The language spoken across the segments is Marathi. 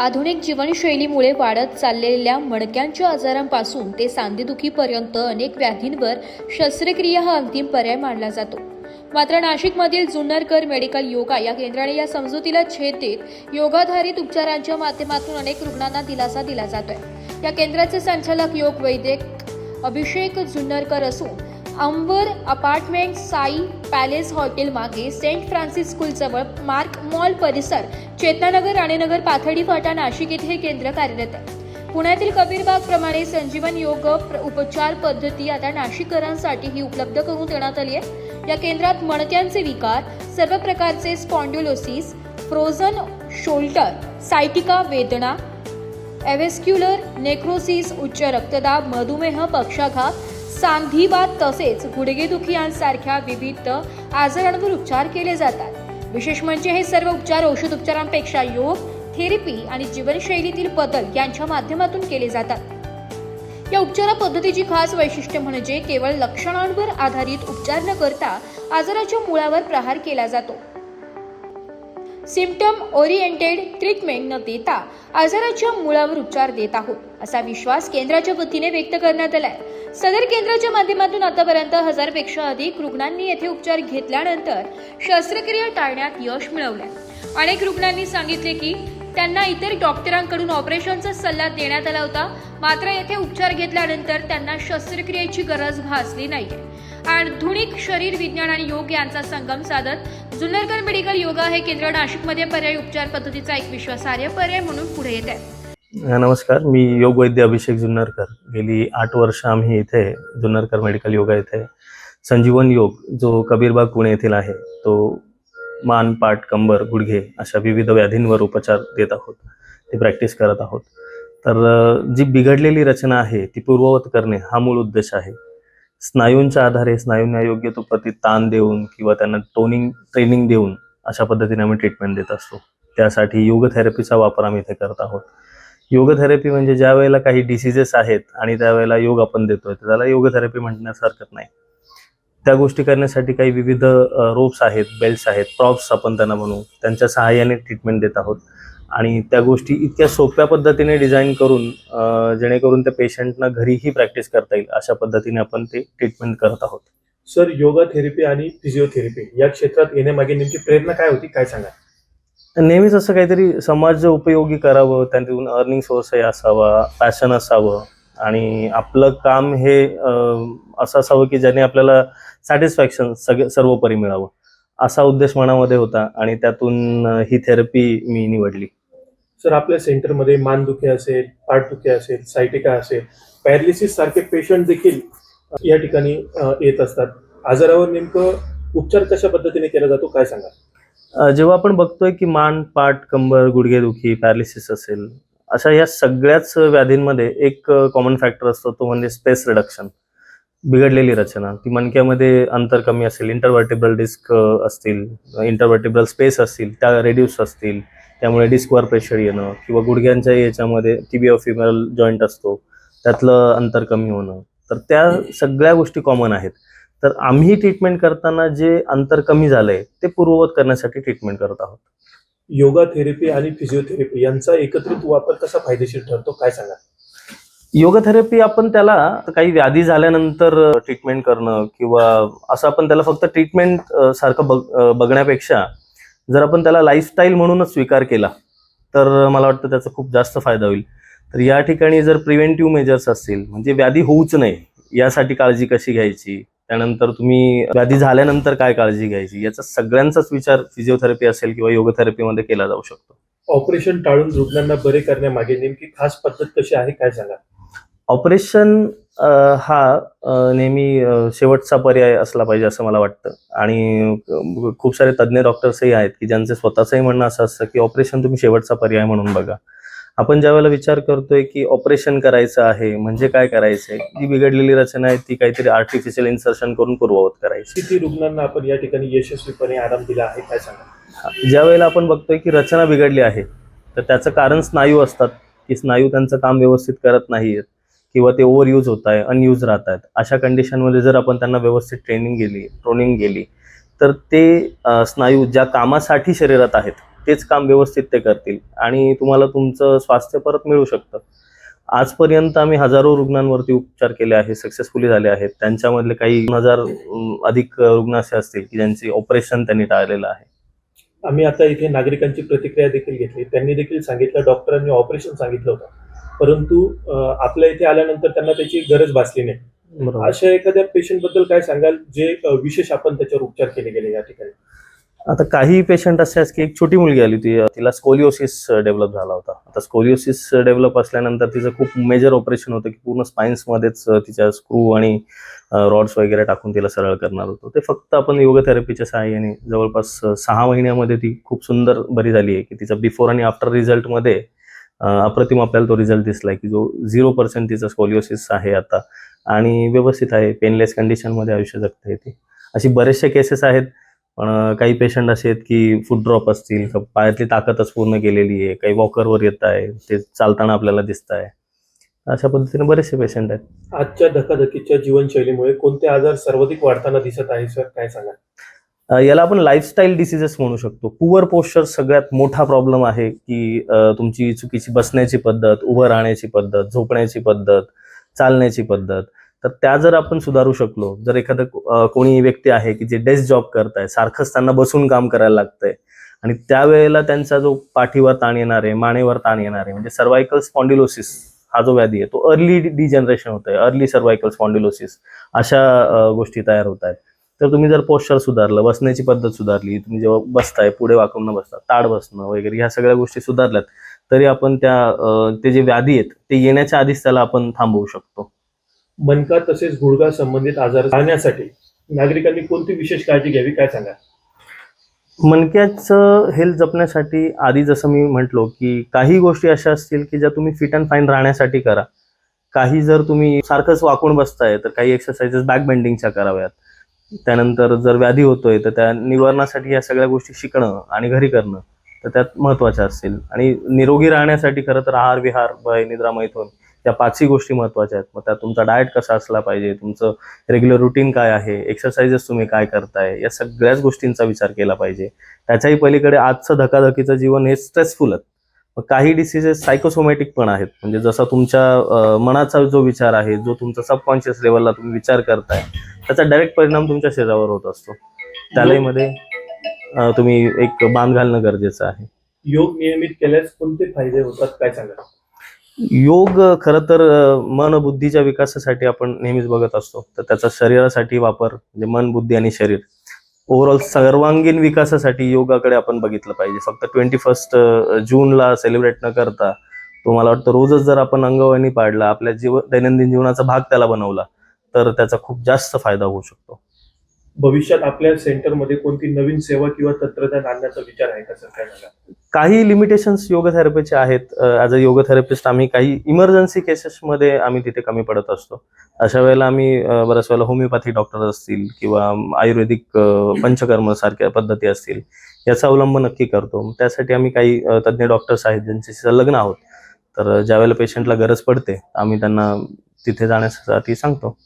आधुनिक जीवनशैलीमुळे वाढत चाललेल्या मणक्यांच्या आजारांपासून ते सांधेदुखीपर्यंत अनेक व्याधींवर शस्त्रक्रिया हा अंतिम पर्याय मानला जातो. मात्र नाशिकमधील जुन्नरकर मेडिकल योगा या केंद्राने या समजुतीला छेद देत योगाधारित उपचारांच्या माध्यमातून अनेक रुग्णांना दिलासा दिला जातोय. या केंद्राचे संचालक योग वैद्यक अभिषेक जुन्नरकर असून Ambar apartment Sai palace hotel मागे सेंट फ्रान्सिस स्कूल जवळ मार्क मॉल परिसर चेतनानगर राणेनगर पाथर्डी फाटा नाशिक येथे हे केंद्र कार्यरत आहे. पुण्यातील कबीरबाग प्रमाणे संजीवन योग उपचार पद्धती आता नाशिककरांसाठीही उपलब्ध करून देण्यात आली आहे. या केंद्रात मणक्यांचे विकार, सर्व प्रकारचे स्पॉन्डिलोसिस, फ्रोझन शोल्डर, सायटिका वेदना, एव्हेस्क्युलर नेक्रोसिस, उच्च रक्तदाब, मधुमेह, पक्षाघात, सांधिवात तसेच गुडघेदुखी यांसारख्या विविध आजारांवर उपचार केले जातात. विशेष म्हणजे हे सर्व उपचार औषध उपचारांपेक्षा योग, थेरपी आणि जीवनशैलीतील बदल यांच्या माध्यमातून केले जातात. या उपचार पद्धतीची खास वैशिष्ट्य म्हणजे केवळ लक्षणांवर आधारित उपचार न करता आजाराच्या मुळावर प्रहार केला जातो. सिम्पटम ओरिएंटेड ट्रीटमेंट न देता आजाराच्या मुळावर उपचार देत आहोत असा विश्वास केंद्राच्या वतीने व्यक्त करण्यात आलाय. सदर केंद्राच्या माध्यमातून आतापर्यंत 1000 पेक्षा अधिक रुग्णांनी येथे उपचार घेतल्यानंतर शस्त्रक्रिया टाळण्यात यश मिळवले. अनेक रुग्णांनी सांगितले की त्यांना इतर डॉक्टरांकडून ऑपरेशनचा सल्ला देण्यात आला होता, मात्र येथे उपचार घेतल्यानंतर त्यांना शस्त्रक्रियेची गरज भासली नाहीये. आधुनिक शरीर विज्ञान आणि योग यांचा संगम साधत जुन्नरकर मेडिकल योगा हे केंद्र नाशिकमध्ये पर्यायी उपचार पद्धतीचा एक विश्वासार्ह पर्याय म्हणून पुढे येत आहे. नमस्कार, मी योग वैद्य अभिषेक जुन्नरकर. गेली 8 वर्ष आम्ही इथे जुन्नरकर मेडिकल योगा येथे संजीवन योग जो कबीरबाग पुणे येथील आहे तो मान, पाठ, कंबर, गुडघे अशा विविध व्याधींवर उपचार देत आहोत. ते प्रॅक्टिस करत आहोत. तर जी बिघडलेली रचना आहे ती पूर्ववत करणे हा मूळ उद्देश आहे. स्नायूंच्या आधारे स्नायूंना योग्य तो प्रति ताण देऊन किंवा त्यांना ट्रेनिंग देऊन अशा पद्धतीने आम्ही ट्रीटमेंट देत असतो. त्यासाठी योग थेरपीचा वापर आम्ही इथे करत आहोत. योग थेरपी म्हणजे ज्या वेळेला काही डिसीजेस आहेत आणि त्यावेळेला योग आपण देतोय तर त्याला योग थेरपी म्हणण्यास हरकत नाही. त्या गोष्टी करण्यासाठी काही विविध रोप्स आहेत, बेल्ट्स आहेत, प्रॉप्स आपण त्यांना म्हणू, त्यांच्या सहाय्याने ट्रीटमेंट देत आहोत. आणि त्या गोष्टी इतक्या सोप्या पद्धतीने डिझाईन करून जेणेकरून त्या पेशंटना घरीही प्रॅक्टिस करता येईल अशा पद्धतीने आपण ते ट्रीटमेंट करत आहोत. सर, योगा थेरपी आणि फिजिओथेरपी या क्षेत्रात येण्यामागे नेमकी प्रेरणा काय होती, काय सांगा? नेहमीच असं काहीतरी समाज उपयोगी करावं, त्यातून अर्निंग सोर्सही असावा, पॅशन असावं आणि आपलं काम हे असं असावं की ज्याने आपल्याला सॅटिस्फॅक्शन सर्वोपरी मिळावं असा उद्देश मनामध्ये होता आणि त्यातून ही थेरपी मी निवडली. सर, आपल्या सेंटरमध्ये मानदुखी असेल, पाठदुखी असेल, सायटिका असेल, पॅरालिसिस सारखे पेशंट देखील या ठिकाणी येत असतात. आजारावर नेमकं उपचार कशा पद्धतीने केला जातो, काय सांगा? जेव्हा आपण बघतोय की मान, पाठ, कंबर, गुडघेदुखी, पॅरालिसिस असेल अशा या सगळ्याच व्याधींमध्ये एक कॉमन फॅक्टर असतो, तो म्हणजे स्पेस रिडक्शन. बिघडलेली रचना, ती मणक्यामध्ये अंतर कमी असेल, इंटरव्हर्टिब्रल डिस्क असतील, इंटरव्हर्टिब्रल स्पेस असतील त्या रेड्यूस असतील, त्यामुळे डिस्कवर प्रेशर येणं किंवा गुडघ्यांच्या याच्यामध्ये टिबियो फिमरल जॉईंट असतो त्यातलं अंतर कमी होणं, तर त्या सगळ्या गोष्टी कॉमन आहेत. तर आम्ही ट्रीटमेंट करताना जे अंतर कमी झालंय ते पूर्ववत करण्यासाठी ट्रीटमेंट करत आहोत. योगा थेरपी आणि फिजिओथेरपी यांचा एकत्रित वापर कसा फायदेशीर ठरतो, काय सांगा? योग थेरपी आपण त्याला काही व्याधी झाल्यानंतर ट्रीटमेंट करणं किंवा असं आपण त्याला फक्त ट्रीटमेंट सारखं बघण्यापेक्षा जर आपण त्याला लाईफस्टाईल म्हणूनच स्वीकार केला तर मला वाटतं त्याचा खूप जास्त फायदा होईल. तर या ठिकाणी जर प्रिव्हेंटिव्ह मेजर्स असतील, म्हणजे व्याधी होऊच नये यासाठी काळजी कशी घ्यायची, त्यानंतर तुम्ही व्याधी झाल्यानंतर काय काळजी घ्यायची, याचा सगळ्यांचाच विचार फिजिओथेरपी असेल किंवा योग थेरपीमध्ये केला जाऊ शकतो. ऑपरेशन टाळून रुग्णांना बरे करण्यामागे नेमकी खास पद्धत कशी आहे, काय सांगा? ऑपरेशन हा नेहमी शेवटचा पर्याय असला पाहिजे असं मला वाटतं. आणि खूप सारे तज्ज्ञ डॉक्टर्सही आहेत की ज्यांचं स्वतःचंही म्हणणं असं असतं की ऑपरेशन तुम्ही शेवटचा पर्याय म्हणून बघा. आपण ज्यावेळेला विचार करतोय की ऑपरेशन करायचं आहे म्हणजे काय करायचंय, जी बिघडलेली रचना आहे ती काहीतरी आर्टिफिशियल इन्सर्शन करून पूर्ववत करायची. किती रुग्णांना आपण या ठिकाणी यशस्वीपणे आराम दिला आहे, काय सांगा? ज्या वेळेला आपण बघतोय की रचना बिघडली आहे तर त्याचं कारण स्नायू असतात की स्नायू त्यांचं काम व्यवस्थित करत नाहीत किंवा ते ओव्हर यूज होत आहे, अनयूज राहत आहेत. अशा कंडिशनमध्ये जर आपण त्यांना व्यवस्थित ट्रेनिंग गेली तर ते स्नायू ज्या कामासाठी शरीरात आहेत तेच काम व्यवस्थित ते करतील आणि तुम्हाला तुमचं स्वास्थ्य परत मिळू शकतं. आजपर्यंत आम्ही हजारो रुग्णांवरती उपचार केले आहे, सक्सेसफुली झाले आहेत. त्यांच्यामधले काही 2,000 अधिक रुग्ण असे असतील की ज्यांचे ऑपरेशन त्यांनी टाळलेलं आहे. आम्ही आता इथे नागरिकांची प्रतिक्रिया देखील घेतली. त्यांनी देखील सांगितलं डॉक्टरांनी ऑपरेशन सांगितलं होतं, परंतु आपल्या इथे आल्यानंतर त्यांना त्याची गरज भासली नाही. बरोबर. अशा एखाद्या पेशंट बद्दल काय सांगाल जे विशेष आपण त्याच्यावर उपचार केले गेले या ठिकाणी? आता काही पेशंट असे आहेत की एक छोटी मुलगी आली होती, तिला स्कोलिओसिस डेव्हलप झाला होता. आता स्कोलिओसिस डेव्हलप असल्यानंतर तिचं खूप मेजर ऑपरेशन होतं की पूर्ण स्पाइन्समध्येच तिच्या स्क्रू आणि रॉड्स वगैरे टाकून तिला सरळ करणार होतो. ते फक्त आपण योग थेरपीच्या सहाय्याने जवळपास 6 महिन्यामध्ये ती खूप सुंदर बरी झाली आहे की तिचा बिफोर आणि आफ्टर रिझल्टमध्ये अप्रतिम आपल्याला तो रिझल्ट दिसलाय की जो 0% तिचा स्कोलिओसिस आहे आता आणि व्यवस्थित आहे, पेनलेस कंडिशनमध्ये आयुष्य जगते ती. अशी बरेचसे केसेस आहेत. पण काही पेशंट असे आहेत की फूट ड्रॉप असतील, पायातली ताकदच पूर्ण गेलेली आहे, काही वॉकरवर येत आहे, ते चालताना आपल्याला दिसत आहे. अशा पद्धतीने बरेचसे पेशंट आहेत. आजच्या धकाधकीच्या जीवनशैलीमुळे कोणते आजार सर्वाधिक वाढताना दिसत आहे सर, काय सांगा? याला आपण लाईफस्टाईल डिसीजेस म्हणू शकतो. पुअर पोश्चर सगळ्यात मोठा प्रॉब्लेम आहे की तुमची चुकीची बसण्याची पद्धत, उभं राहण्याची पद्धत, झोपण्याची पद्धत, चालण्याची पद्धत. तर त्या जर आपण सुधारू शकलो, जर एखादं कोणी व्यक्ती आहे की जे डेस्क जॉब करताय, सारखंच त्यांना बसून काम करायला लागतंय आणि त्यावेळेला त्यांचा जो पाठीवर ताण येणार आहे, मानेवर ताण येणार आहे, म्हणजे सर्वायकल स्पॉन्डिलोसिस हा जो व्याधी आहे तो अर्ली डिजनरेशन होत आहे, अर्ली सर्वायकल स्पॉन्डिलोसिस अशा गोष्टी तयार होत आहेत. तर तुम्ही जर पोश्चर सुधारलं, बसण्याची पद्धत सुधारली, तुम्ही जेव्हा बसताय पुढे वाकून न बसता ताड बसणं वगैरे ह्या सगळ्या गोष्टी सुधारल्यात तरी आपण ते जे व्याधी आहेत ते येण्याच्या आधीच त्याला आपण थांबवू शकतो. मनका तसेच गुडघा संबंधित आजार टाळण्यासाठी नागरिकांनी कोणती विशेष काळजी घ्यावी, काय सांगा? मणक्याचं हेल्थ जपण्यासाठी आधी जसं मी म्हटलो की काही गोष्टी अशा असतील की ज्या तुम्ही फिट अँड फाईन राहण्यासाठी करा. काही जर तुम्ही सारखंच वाकून बसताय तर काही एक्सरसाइजेस बॅक बेंडिंगच्या कराव्यात. त्यानंतर जर व्याधी होतोय तर त्या निवारणासाठी या सगळ्या गोष्टी शिकणं आणि घरी करणं तर त्यात महत्त्वाच्या असतील. आणि निरोगी राहण्यासाठी खरं तर आहार विहार, भय, निद्रा, मैथुन या 5ही गोष्टी महत्त्वाच्या आहेत. मग त्यात तुमचा डाएट कसा असला पाहिजे, तुमचं रेग्युलर रुटीन काय आहे, एक्सरसाइजेस तुम्ही काय करताय, या सगळ्याच गोष्टींचा विचार केला पाहिजे. त्याच्याही पलीकडे आजचं धकाधकीचं जीवन हे स्ट्रेसफुल आहे. मग काही डिसिजेस सायकोसोमॅटिक पण आहेत, म्हणजे जसा तुमच्या मनाचा जो विचार आहे, जो तुमचा सबकॉन्शियस लेवलला तुम्ही विचार करताय त्याचा डायरेक्ट परिणाम तुमच्या शरीरावर होत असतो. त्यालाही मध्ये तुम्ही एक बांध घालणं गरजेचं आहे. योग नियमित केल्यास कोणते फायदे होतात, काय सांगा? योग खरं तर मन बुद्धीच्या विकासासाठी आपण नेहमीच बघत असतो, तर त्याचा शरीरासाठी वापर म्हणजे मन, बुद्धी आणि शरीर ओव्हरऑल सर्वांगीण विकासासाठी योगाकडे आपण बघितलं पाहिजे. फक्त 21 जूनला सेलिब्रेट न करता तो मला वाटतं रोजच जर आपण अंगवळणी पाडला, आपल्या दैनंदिन जीवनाचा भाग त्याला बनवला तर त्याचा खूप जास्त फायदा होऊ शकतो. भविष्यात आपल्या सेंटरमध्ये कोणती नवीन सेवा किंवा तंत्रज्ञान आणण्याचा विचार आहे का सर, काय सांगा? काही लिमिटेशन्स योग थेरपीचे आहेत. ॲज अ योग थेरपिस्ट आम्ही काही इमर्जन्सी केसेसमध्ये आम्ही तिथे कमी पडत असतो. अशा वेळेला आम्ही बऱ्याच वेळेला होमिओपॅथी डॉक्टर असतील किंवा आयुर्वेदिक पंचकर्म सारख्या पद्धती असतील याचा अवलंब नक्की करतो. त्यासाठी आम्ही काही तज्ज्ञ डॉक्टर्स आहेत ज्यांच्याशी संलग्न आहोत. तर ज्यावेळेला पेशंटला गरज पडते आम्ही त्यांना तिथे जाण्यासाठी सांगतो.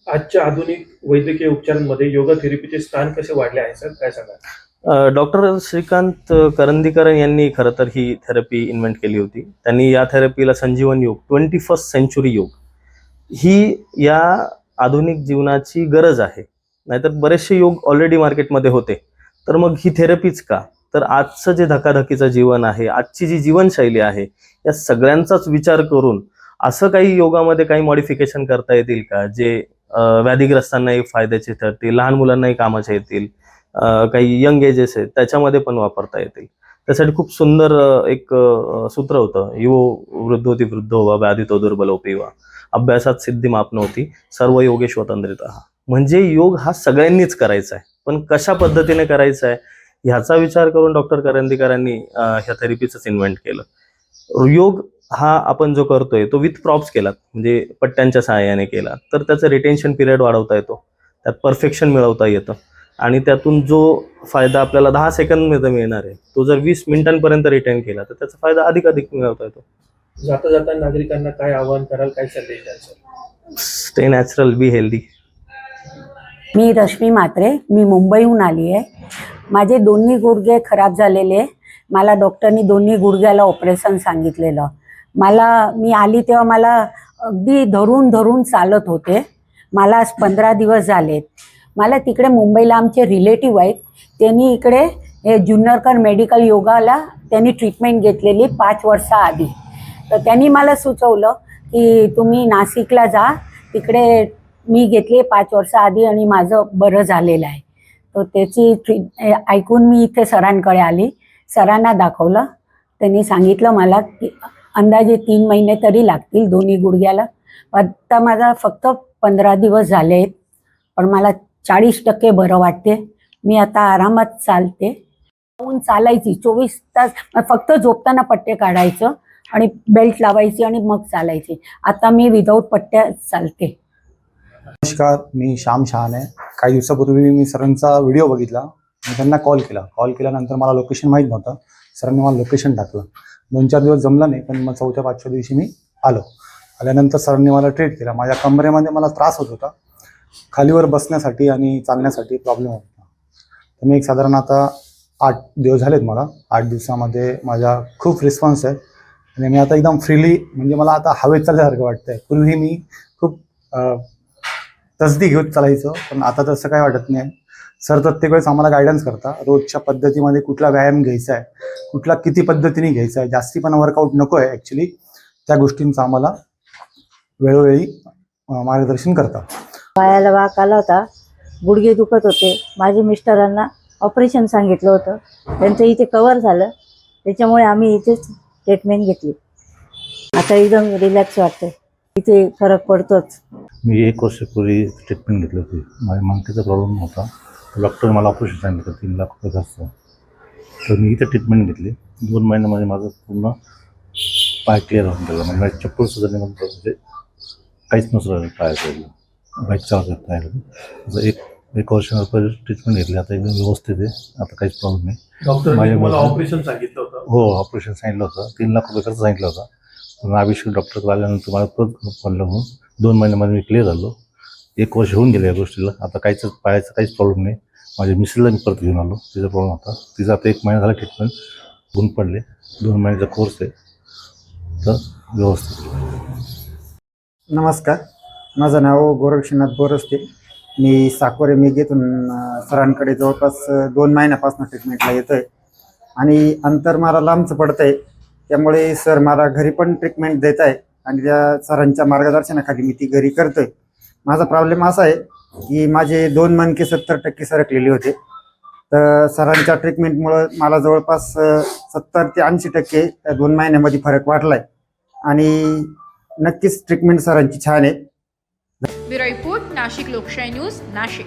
आजच्या आधुनिक वैद्यकीय उपचारांमध्ये योगा थेरपीचे स्थान कसे वाढले आहे सर, काय सांगा? डॉक्टर श्रीकांत करंदीकर यांनी खरं तर ही थेरपी इन्व्हेंट केली होती. त्यांनी या थेरपीला संजीवन योग, 21st सेंचुरी योग ही या आधुनिक जीवनाची गरज आहे. नाहीतर बरेचसे योग ऑलरेडी मार्केटमध्ये होते, तर मग ही थेरपीच का? तर आजचं जे धकाधकीचं जीवन आहे, आजची जी जीवनशैली आहे, या सगळ्यांचाच विचार करून असं काही योगामध्ये काही मॉडिफिकेशन करता येतील का जे व्याधीग्रस्तांनाही फायद्याचे ठरतील, लहान मुलांनाही कामाचे येतील, काही यंग एजेस आहेत त्याच्यामध्ये पण वापरता येतील. त्यासाठी खूप सुंदर एक सूत्र होतं, युवो वृद्धोती वृद्धो वा व्याधितो दुर्बलोपी वा अभ्यासात सिद्धी माप नव्हती सर्व योगे स्वतंत्रितः. म्हणजे योग हा सगळ्यांनीच करायचा आहे, पण कशा पद्धतीने करायचा आहे ह्याचा विचार करून डॉक्टर करंदीकरांनी ह्या थेरपीचंच इन्व्हेंट केलं. योग हा आपण जो करतोय तो विथ प्रॉप्स केला, म्हणजे पट्ट्यांच्या सहाय्याने केला, तर त्याचं रिटेन्शन पिरियड वाढवता येतो, त्यात परफेक्शन मिळवता येतं आणि त्यातून जो फायदा आपल्याला 10 सेकंदमध्ये मिळणार आहे तो जर 20 मिनिटांपर्यंत रिटेन केला तर त्याचा फायदा अधिक मिळवता येतो. जाता जाता नागरिकांना काय आवाहन कराल, काय संदेश द्याल sir? Stay natural, be healthy. मी रश्मी म्हात्रे, मी मुंबईहून आली आहे. माझे दोन्ही गुडघे खराब झालेले, मला डॉक्टरनी दोन्ही गुडघ्याला ऑपरेशन सांगितलेलं. मी आली तेव्हा मला अगदी धरून धरून चालत होते. मला आज 15 दिवस झालेत. मला तिकडे मुंबईला आमचे रिलेटिव्ह आहेत, त्यांनी इकडे हे जुन्नरकर मेडिकल योगाला त्यांनी ट्रीटमेंट घेतलेली 5 वर्षाआधी. तर त्यांनी मला सुचवलं की तुम्ही नाशिकला जा, तिकडे मी घेतली 5 वर्षाआधी आणि माझं बरं झालेलं आहे. तर त्याची ऐकून मी इथे सरांकडे आली, सरांना दाखवलं. त्यांनी सांगितलं मला की अंदाजे 3 महिने तरी लागतील दोन्ही गुडघ्याला. आता माझा फक्त 15 दिवस झाले आहेत, पण मला 40% बरं वाटते. मी आता आरामात चालते. चालायची 24 तास, फक्त झोपताना पट्टे काढायचं आणि बेल्ट लावायची आणि मग चालायची. आता मी विदाऊट पट्ट्या चालते. नमस्कार, मी श्याम शहाणे. काही दिवसापूर्वी मी सरांचा व्हिडिओ बघितला. मी त्यांना कॉल केल्यानंतर मला लोकेशन माहीत नव्हतं. सरांनी मला लोकेशन टाकलं. 2-4 दिवस जमलं नाही, पण मग 4थ्या-5व्या दिवशी मी आल्यानंतर सरांनी मला ट्रीट केला. माझ्या कमरेमध्ये मला त्रास होत होता, खालीवर बसण्यासाठी आणि चालण्यासाठी प्रॉब्लेम होत होता. तर मी साधारण आता 8 दिवस झालेत मला. 8 दिवसामध्ये माझा खूप रिस्पॉन्स आहे आणि मी आता एकदम फ्रीली, म्हणजे मला आता हवेत चालल्यासारखं वाटतंय. पूर्वी मी खूप तसदी घेऊन चालायचं, पण आता तसं काय वाटत नाही. सर प्रत्येक वेळेस आम्हाला गायडन्स करता, रोजच्या पद्धतीमध्ये कुठला व्यायाम घ्यायचा आहे, कुठला किती पद्धतीने घ्यायचा आहे, जास्ती पण वर्कआउट नको आहे ॲक्च्युली, त्या गोष्टींचं आम्हाला वेळोवेळी मार्गदर्शन करतात. पायाला वाक आला होता, गुडघे दुखत होते. माझ्या मिस्टरांना ऑपरेशन सांगितलं होतं, त्यांचं इथे कव्हर झालं, त्याच्यामुळे आम्ही इथेच ट्रीटमेंट घेतली. आता एकदम रिलॅक्स वाटतं, इथे फरक पडतोच. मी 1 वर्षापूर्वी ट्रीटमेंट घेतली होती. माझ्या मानकेचा प्रॉब्लेम होता. डॉक्टरने मला ऑपरेशन सांगितलं, 3 लाख रुपये खर्च. तर मी इथे ट्रीटमेंट घेतली. 2 महिन्यामध्ये माझं पूर्ण पाय क्लिअर होऊन गेला. म्हणजे माझी चप्पल सुद्धा नाही, म्हणजे काहीच नसलं पायाचं, बाईक चालवत पायाला. 1 वर्षापूर्वी ट्रीटमेंट घेतली. आता एकदम व्यवस्थित आहे, आता काहीच प्रॉब्लेम नाही. डॉक्टरने मला ऑपरेशन सांगितलं होतं. हो, ऑपरेशन सांगितलं होतं. 3 लाख रुपये खर्च सांगितलं होता. पण अभिषेक डॉक्टर आल्यानंतर मला परत पडलं म्हणून 2 महिन्यामध्ये मी क्लिअर झालो. 1 वर्ष होऊन गेलं या गोष्टीला. आता पायाचा काहीच प्रॉब्लेम नाही. माझ्या मिसेसला मी परत घेऊन आलो, तिचा प्रॉब्लेम होता. तिचा आता 1 महिना झाला ट्रीटमेंट, गुण पडले. 2 महिन्याचा कोर्स आहे, तर व्यवस्थित. नमस्कार, माझं नाव गोरक्षनाथ बोरस्ते. मी साकोरे मेघेतून सरांकडे जवळपास 2 महिन्यापासून ट्रीटमेंटला येतो आहे आणि अंतर मला लांबचं पडतं आहे. त्यामुळे सर मला घरी पण ट्रीटमेंट देत आहे आणि त्या सरांच्या मार्गदर्शनाखाली मी ती घरी करतो आहे. माझा प्रॉब्लेम असा आहे की माझे 2 मणके 70% सरकलेले होते. तर सरांच्या ट्रीटमेंटमुळं मला जवळपास 70 ते 80% 2 महिन्यामध्ये फरक वाटला आहे आणि नक्कीच ट्रीटमेंट सरांची छान आहे. ब्युरो रिपोर्ट, नाशिक लोकशाही न्यूज, नाशिक.